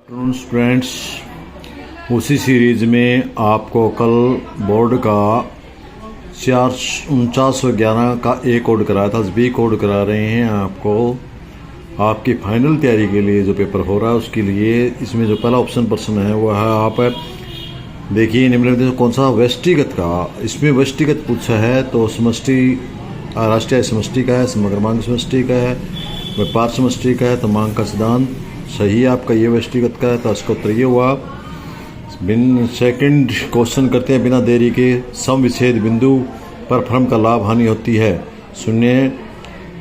Students, उसी series में आपको कल बोर्ड का 4911 का ए कोड कराया था, बी कोड करा रहे हैं आपको आपकी फाइनल तैयारी के लिए जो पेपर हो रहा है उसके लिए। इसमें जो पहला ऑप्शन प्रश्न है वो है, आप देखिए निम्नलिखित कौन सा व्यष्टिगत का, इसमें व्यष्टिगत पूछा है तो समष्टि राष्ट्रीय समष्टि का है, समग्र मांग समष्टि का है, व्यापार समष्टि का है, तो मांग का सिद्धांत सही है आपका, ये व्यष्टिगत का है तो इसका उत्तर ये हुआ। सेकंड क्वेश्चन करते हैं, बिना देरी के सम विच्छेद बिंदु पर फर्म का लाभ हानि होती है, शून्य,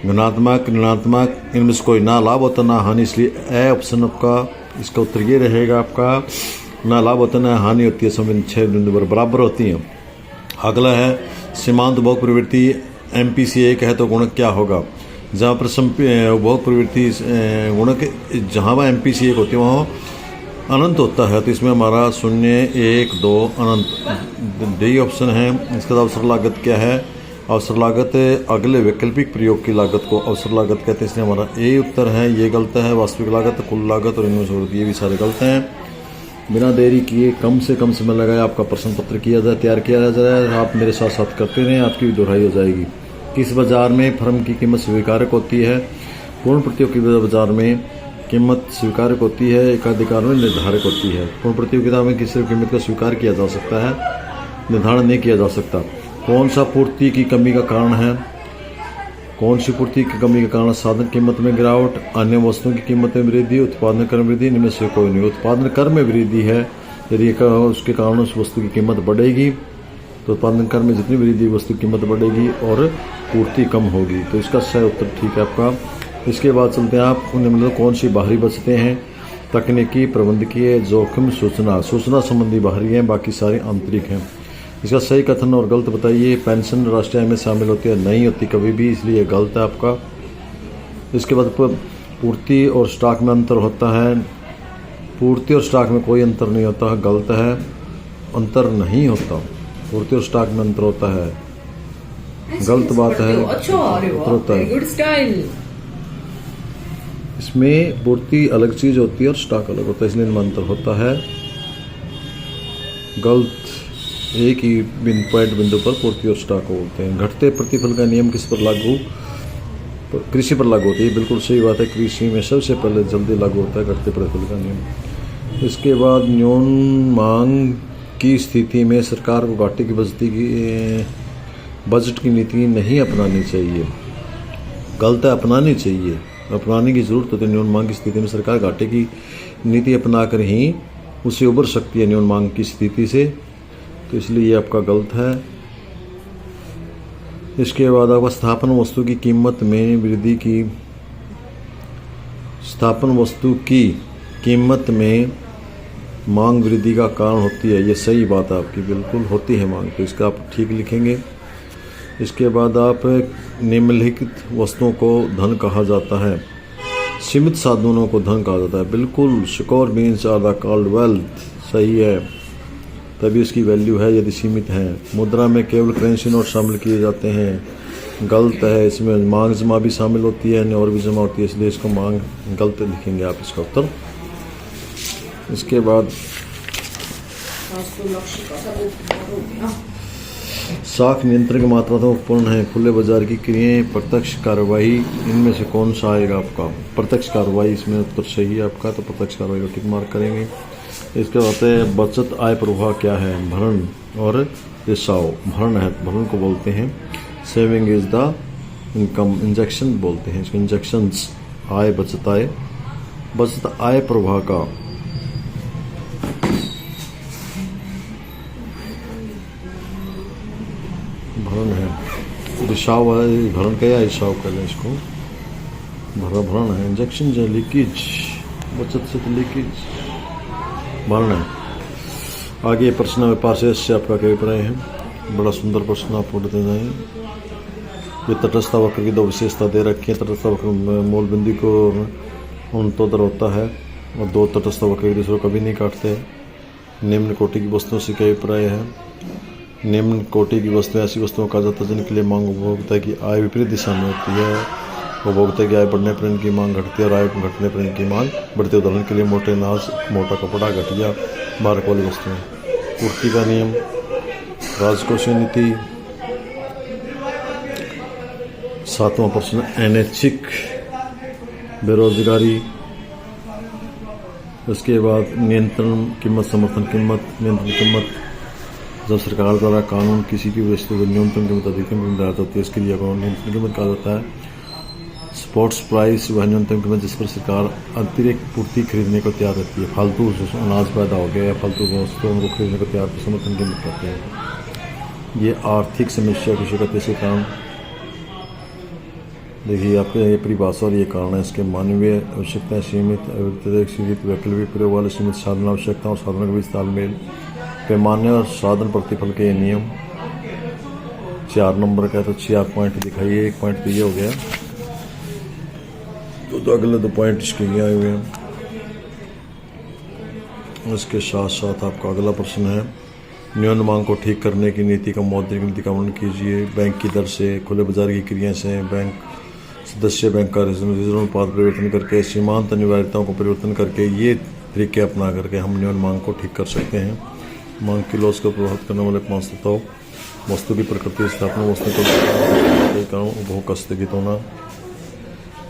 गुणात्मक, ऋणात्मक, इनमें से कोई ना लाभ होता ना हानि, इसलिए ए ऑप्शन आपका इसका उत्तर ये रहेगा आपका, ना लाभ होता ना हानि होती है, सम विच्छेद बिंदु पर बराबर होती हैं। अगला है सीमांत बहु प्रवृत्ति MPC 1 है तो गुणक क्या होगा, जहाँ पर बहु प्रवृत्ति गुणक जहाँ वह MPC 1 होती है वहाँ अनंत होता है, तो इसमें हमारा 0, 1, 2 अनंत डी ऑप्शन है। इसके बाद अवसर लागत क्या है, अवसर लागत अगले वैकल्पिक प्रयोग की लागत को अवसर लागत कहते हैं, इसलिए हमारा ए उत्तर है, ये गलत है। वास्तविक लागत, कुल लागत और इनमें से ये भी सारे गलत हैं। बिना देरी किए कम से कम समय लगाए आपका प्रश्न पत्र तैयार किया जाए, आप मेरे साथ साथ करते रहें, आपकी भी दोहराई हो जाएगी। किस बाजार में फर्म की कीमत स्वीकारक होती है, पूर्ण प्रतियोगिता बाजार में कीमत स्वीकारक होती है, एकाधिकार में निर्धारक होती है। पूर्ण प्रतियोगिता में किसी कीमत का स्वीकार किया जा सकता है, निर्धारण नहीं किया जा सकता। कौन सा पूर्ति की कमी का कारण है, कौन सी पूर्ति की कमी के कारण साधन कीमत में गिरावट, अन्य वस्तुओं की कीमत में वृद्धि, उत्पादन कर में वृद्धि, इनमें से कोई नहीं। उत्पादन कर में वृद्धि है, यदि उसके कारण उस वस्तु की कीमत बढ़ेगी तो उत्पादन कर में जितनी वृद्धि वस्तु की कीमत बढ़ेगी और पूर्ति कम होगी, तो इसका सही उत्तर ठीक है आपका। इसके बाद चलते हैं आप उनमें कौन सी बाहरी बचतें हैं, तकनीकी, प्रबंधकीय, जोखिम, सूचना संबंधी बाहरी हैं, बाकी सारे आंतरिक हैं। इसका सही कथन और गलत बताइए। पेंशन राष्ट्रीय आय में शामिल होती है, नहीं होती कभी भी, इसलिए गलत है आपका। इसके बाद पूर्ति और स्टॉक में अंतर होता है, पूर्ति और स्टॉक में कोई अंतर नहीं होता, गलत है, अंतर नहीं होता, पूर्ति और स्टॉक में अंतर होता है, गलत बात है, होता है। इसमें पूर्ति अलग चीज होती है और स्टॉक अलग होता है, इसलिए इनमें अंतर होता है, गलत। एक ही पॉइंट बिंदु पर पूर्ति और स्टॉक होते हैं। घटते प्रतिफल का नियम किस पर लागू, कृषि पर लागू होती है, बिल्कुल सही बात है, कृषि में सबसे पहले जल्दी लागू होता है घटते प्रतिफल का नियम। इसके बाद न्यून मांग की स्थिति में सरकार को घाटे की बजट की नीति नहीं अपनानी चाहिए, गलत है, अपनानी चाहिए, अपनाने की जरूरत होती है। न्यून मांग की स्थिति में सरकार घाटे की नीति अपनाकर ही उसे उबर सकती है न्यून मांग की स्थिति से, तो इसलिए ये आपका गलत है। इसके बाद आपका स्थापन वस्तु की कीमत में वृद्धि की, स्थापन वस्तु की कीमत में मांग वृद्धि का कारण होती है, ये सही बात है आपकी, बिल्कुल होती है मांग, तो इसका आप ठीक लिखेंगे। इसके बाद आप निम्नलिखित वस्तुओं को धन कहा जाता है, सीमित साधनों को धन कहा जाता है, बिल्कुल। Secure means are the called wealth, सही है, तभी उसकी वैल्यू है यदि सीमित है। मुद्रा में केवल करेंसी नोट शामिल किए जाते हैं, गलत है, इसमें मांग जमा भी शामिल होती है और भी जमा होती है, इसलिए इसको मांग गलत लिखेंगे आप इसका उत्तर। इसके बाद साख नियंत्रण की मात्रा तो पूर्ण है, खुले बाजार की क्रियाएं, प्रत्यक्ष कार्रवाई, इनमें से कौन सा आएगा आपका, प्रत्यक्ष कार्रवाई, इसमें उत्तर सही है आपका, तो प्रत्यक्ष कार्रवाई को टिक मार्क करेंगे। इसके बाद बचत आय प्रवाह क्या है, भरण और रिसाव, भरण है, भरण को बोलते हैं, saving is the income, injection बोलते हैं इसको, इंजेक्शंस, आय, बचत आय, बचत आय प्रवाह का भरण है, रिसाव है, भरण का या रिसाव कर लें इसको, भरण है, इंजेक्शन जो लीकेज, बचत से तो लीकेज, भरण है। आगे प्रश्न व्यापार से आपका क्या अभिप्राय है, बड़ा सुंदर प्रश्न आप पढ़ते जाएं। ये तटस्थ वक्र की दो विशेषता दे रखी है, तटस्थ वक्र मूल बिंदु को उन्नतोत्तर होता है और दो तटस्थ वक्र एक दूसरे को कभी नहीं काटते। निम्न कोटि की वस्तुओं से क्या अभिप्राय है, निम्न कोटि की वस्तुएं ऐसी वस्तुओं का जाता है जिनके लिए मांग उपभोक्ता की आय विपरीत दिशा में होती है उपभोक्ता की आय बढ़ने पर इनकी मांग घटती है और आय घटने पर इनकी मांग बढ़ती है। उदाहरण के लिए मोटे अनाज, मोटा कपड़ा, घटिया मार्क वाली वस्तुएं। पूर्ति का नियम, राजकोषीय नीति। 7वां प्रश्न, अनैच्छिक बेरोजगारी। उसके बाद नियंत्रण कीमत, समर्थन कीमत, नियंत्रण कीमत। जब सरकार द्वारा कानून किसी भी वस्तु की न्यूनतम कीमत अधिकतम कीमत निर्धारित होती है, इसके लिए नियंत्रण कीमत कहा जाता है। स्पॉट्स प्राइस वह न्यूनतम कीमत जिस पर सरकार अतिरिक्त पूर्ति खरीदने को तैयार रहती है। फालतू अनाज पैदा हो गया या फालतू वस्तुओं को खरीदने को तैयार समर्थन कीमत कहते हैं। ये आर्थिक समस्या की शिकत के कारण, देखिए आपके ये परिभाषा और ये कारण है। इसके मानवीय आवश्यकताएं सीमित, सीमित वैकल्पिक प्रयोग वाले सीमित साधन आवश्यकता और साधनों के बीच तालमेल, पैमाने और साधन प्रतिफल के नियम। 4 नंबर का तो 4 पॉइंट दिखाइए, 1 पॉइंट तो ये हो गया, तो अगले 2 पॉइंट इसके लिए आए हुए हैं। इसके साथ साथ आपका अगला प्रश्न है, न्यून मांग को ठीक करने की नीति का मौद्रिक नीति का वर्णन कीजिए। बैंक की दर से, खुले बाजार की क्रिया से, बैंक सदस्य बैंक का रिजर्व अनुपात परिवर्तन करके, सीमांत अनिवार्यताओं को परिवर्तन करके, ये तरीके अपना करके हम न्यून मांग को ठीक कर सकते हैं। मांग की लॉस को प्रभावित करने वाले 5 तत्व: वस्तु की प्रकृति, स्थापना, वस्तु को उपभोग का स्थगित होना।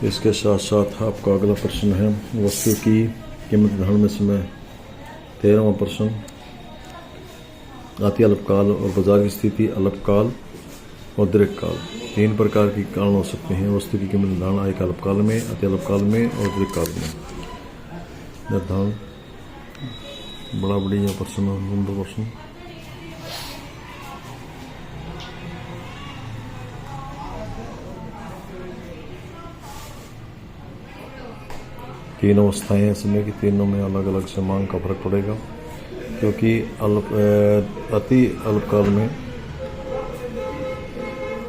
इसके साथ साथ आपका अगला प्रश्न है, वस्तु की कीमत निर्धारण में समय। 13वां प्रश्न, आती अल्पकाल और बाजार की स्थिति, अल्पकाल और दीर्घकाल। 3 प्रकार के कारण हो सकते हैं वस्तु की कीमत निर्धारण: आय अल्पकाल में, अति अल्पकाल में और दीर्घकाल में निर्धारण। बड़ा बढ़िया प्रश्न, नंबर प्रश्न। तीन अवस्थाएं हैं समय की, तीनों में अलग अलग से मांग का फर्क पड़ेगा, क्योंकि अति अल्पकाल में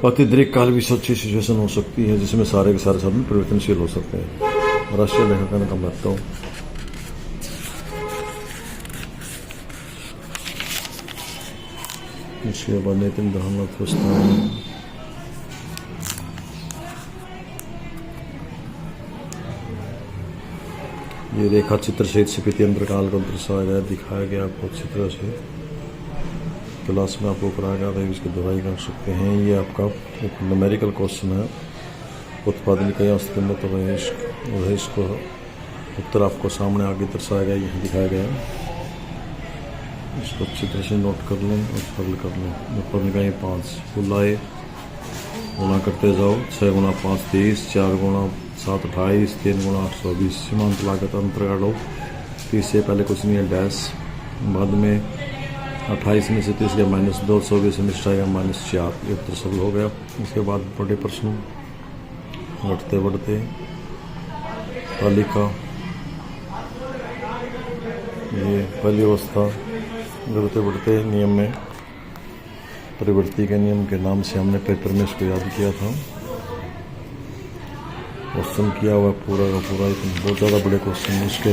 अति दीर्घकाल भी सच्ची सिचुएशन हो सकती है जिसमें सारे के सारे साधन परिवर्तनशील हो सकते हैं। राष्ट्रीय लेखांकन का महत्व। इसके बाद नीति धारणा, ये रेखा चित्र सहित स्फीति अंतरकाल को दर्शाया गया, दिखाया गया आपको अच्छी तरह से। क्लास में आपको कराया गया था, इसकी दोहराई कर सकते हैं। ये आपका एक न्यूमेरिकल क्वेश्चन है। उत्पादन का कीमत और इसको उत्तर आपको सामने आगे दर्शाया गया, यहाँ दिखाया गया। इसको अच्छी तरह से नोट कर लें और सरल कर लें। उत्पादन का 5 कुल आए गुणा करते जाओ। 6 गुणा 5 30, 4 गुणा 7 28, 3 गुणा 8 24। सीमांत लागत अंतर काटो, 30 से पहले कुछ नहीं है, डैश। बाद में 28 में से 30 गया -2, 24 में से आएगा -4। ये उत्तर सरल हो गया। इसके बाद बड़े प्रश्न बढ़ते बढ़ते तालिका, ये पहली अवस्था बढ़ते बढ़ते नियम में परिवर्ती के नियम के नाम से हमने पेपर में इसको याद किया था। क्वेश्चन किया हुआ पूरा का पूरा, बहुत ज़्यादा बड़े क्वेश्चन। इसके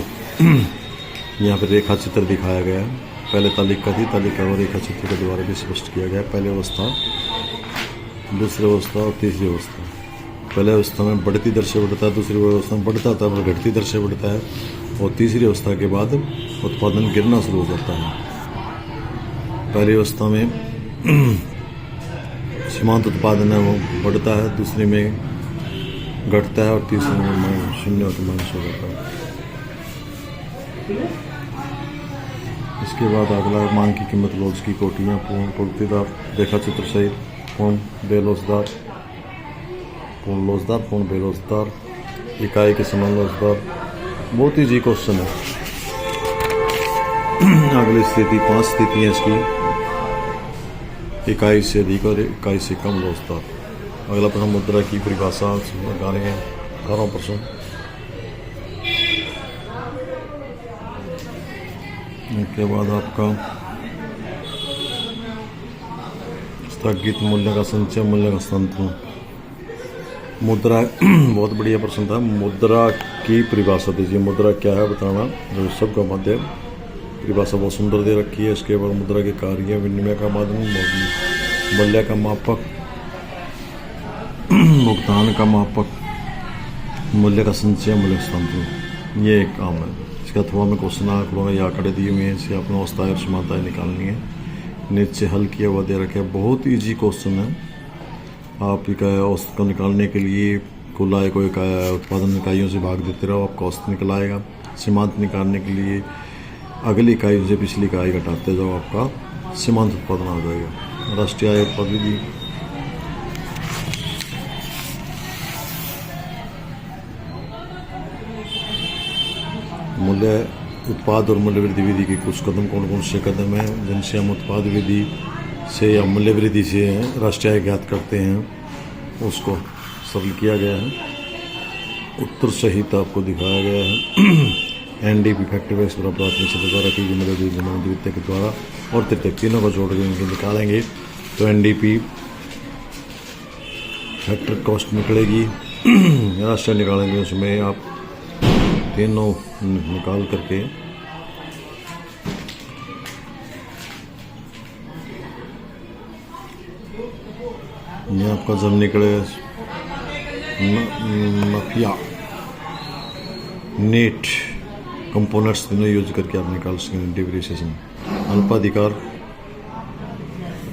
यहाँ पर रेखा चित्र दिखाया गया है। पहले तालिका थी, तालिका और रेखा चित्र के द्वारा भी स्पष्ट किया गया। पहली अवस्था, दूसरी अवस्था और तीसरी अवस्था। पहले अवस्था में बढ़ती दर से बढ़ता है, दूसरी अवस्था में बढ़ता था और घटती दर से बढ़ता है, और तीसरी अवस्था के बाद उत्पादन गिरना शुरू हो जाता है। पहली अवस्था में सीमांत उत्पादन है वो बढ़ता है, दूसरे में घटता है और तीसरे में शून्य होकर माइनस हो जाता है। इसके बाद अगला मांग की कीमत, लोज की कोटियाँ, पूर्ण पूर्तिदार, रेखा चित्र सहित, पूर्ण बेलोजदार, पूर्ण लोजदार, पूर्ण बेलोजदार, इकाई के समान लोजदार। बहुत ही जी क्वेश्चन है। अगली स्थिति 5 स्थितियाँ इसकी, इकाई से अधिक और इकाई से कम लोजदार। अगला प्रश्न, मुद्रा की परिभाषा लगा रहे हैं। 18वां प्रश्न, इसके बाद आपका स्थगित मूल्य का संचय, मूल्य का हस्तांतरण। मुद्रा बहुत बढ़िया प्रश्न था। मुद्रा की परिभाषा दीजिए, मुद्रा क्या है बताना। सबका माध्यम परिभाषा बहुत सुंदर दे रखी है। इसके बाद मुद्रा के कार्य, विनिमय का माध्यम, मूल्य का मापक, भुगतान का मापक, मूल्य का संचय, मूल्य स्थानांतरण, ये एक काम है। इसका थोड़ा में क्वेश्चन या आंकड़े दिए हुए हैं, इसे अपना अवस्थाएं और समानताएं निकालनी है। नीचे हल किया हुआ दे रखा है, बहुत ईजी क्वेश्चन है। आप औसत को निकालने के लिए कुल आय को उत्पादन इकाइयों से भाग देते रहो, आपका औसत निकल आएगा। सीमांत निकालने के लिए अगली इकाई से पिछली इकाई घटाते जाओ, आपका सीमांत उत्पादन आ जाएगा। राष्ट्रीय आय उत्पाद विधि, मूल्य उत्पाद और मूल्य वृद्धि विधि के कुछ कदम कौन कौन से कदम हैं, जिनसे हम उत्पाद विधि से या मूल्य वृद्धि से राष्ट्रीय आय ज्ञात करते हैं, उसको सरल किया गया है। उत्तर सहित आपको दिखाया गया है। एनडीपी फैक्टर वैक्स बराबर निश्चित द्वारा की गई मदद द्वितीय के द्वारा और तृतीय तीनों को जोड़ के इनके निकालेंगे तो एनडीपी फैक्टर कॉस्ट निकलेगी। राष्ट्रीय निकालेंगे, उसमें आप तीनों निकाल करके ये आपका जब निकले नफिया नेट कंपोनेंट्स तीनों यूज करके आप निकाल सकेंगे डिप्रिसिएशन। अल्पाधिकार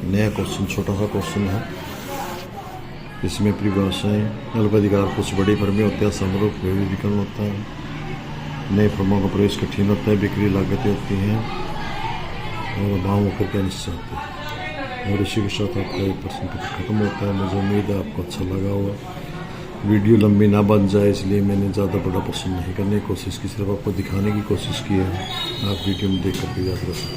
नया क्वेश्चन, छोटा सा क्वेश्चन है, इसमें परिभाषाएं। अल्पाधिकार कुछ बड़ी फर्में होती है, समरूप विविधीकरण होता है, नए फर्मों का प्रवेश कठिन होता है, बिक्री लागतें होती हैं और दाम होकर के अनिश्चित होते हैं। और इसी के साथ आपका एक प्रश्न पत्र खत्म होता है। मुझे उम्मीद है आपको अच्छा लगा होगा। वीडियो लंबी ना बन जाए इसलिए मैंने ज़्यादा बड़ा प्रश्न नहीं करने की कोशिश की, सिर्फ आपको दिखाने की कोशिश की है। आप वीडियो में देख करके याद कर सकते हैं।